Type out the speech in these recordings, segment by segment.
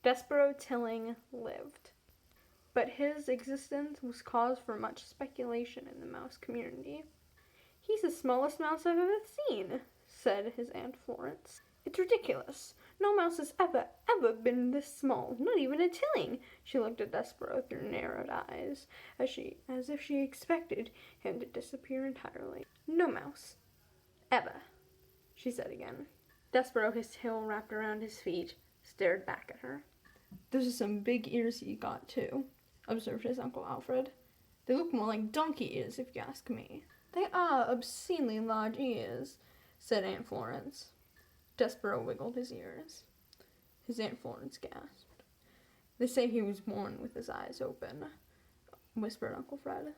Despereaux Tilling lived, but his existence was cause for much speculation in the mouse community. "He's the smallest mouse I've ever seen," said his Aunt Florence. "It's ridiculous. No mouse has ever been this small, not even a Tilling." She looked at Despereaux through narrowed eyes, as if she expected him to disappear entirely. "No mouse. Ever," she said again. Despereaux, his tail wrapped around his feet, stared back at her. "Those are some big ears he got, too," observed his Uncle Alfred. "They look more like donkey ears, if you ask me." "They are obscenely large ears," said Aunt Florence. Despereaux wiggled his ears. His Aunt Florence gasped. "They say he was born with his eyes open," whispered Uncle Fred.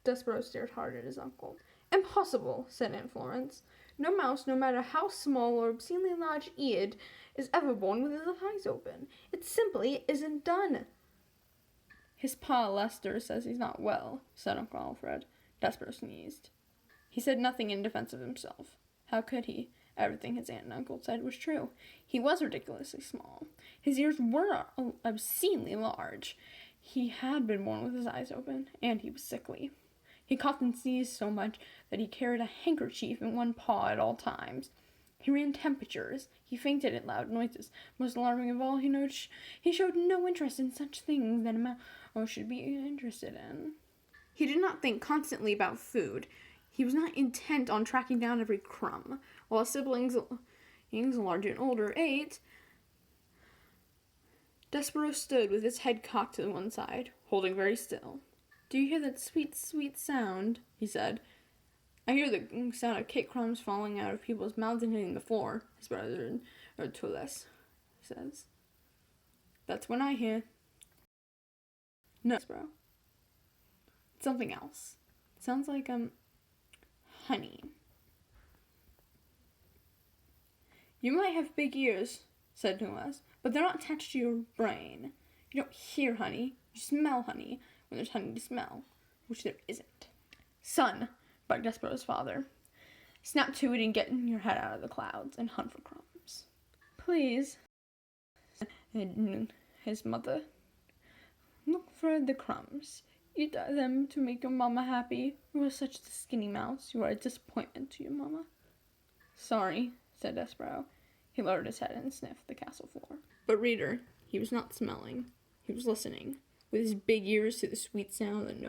Despereaux stared hard at his uncle. "Impossible," said Aunt Florence. "No mouse, no matter how small or obscenely large-eared, is ever born with his eyes open. It simply isn't done." "His pa Lester says he's not well," said Uncle Alfred. Despereaux sneezed. He said nothing in defense of himself. How could he? Everything his aunt and uncle said was true. He was ridiculously small. His ears were obscenely large. He had been born with his eyes open, and he was sickly. He coughed and sneezed so much that he carried a handkerchief in one paw at all times. He ran temperatures. He fainted at loud noises. Most alarming of all, he showed no interest in such things that a mouse should be interested in. He did not think constantly about food. He was not intent on tracking down every crumb. While his siblings, larger and older, ate, Despereaux stood with his head cocked to one side, holding very still. "Do you hear that sweet, sweet sound?" he said. "I hear the sound of cake crumbs falling out of people's mouths and hitting the floor," his brother Toulouse says. "That's when I hear." "No, Despereaux. It's something else. It sounds like, honey." "You might have big ears," said Toulouse, "but they're not attached to your brain. You don't hear honey. You smell honey when there's honey to smell, which there isn't." "Son," barked Despereaux's father, "snap to it and get your head out of the clouds and hunt for crumbs." "Please," said his mother. "Look for the crumbs. Eat them to make your mamma happy. You are such a skinny mouse. You are a disappointment to your mamma." "Sorry," said Despereaux. He lowered his head and sniffed the castle floor. But reader, he was not smelling. He was listening, with his big ears, to the sweet sound that no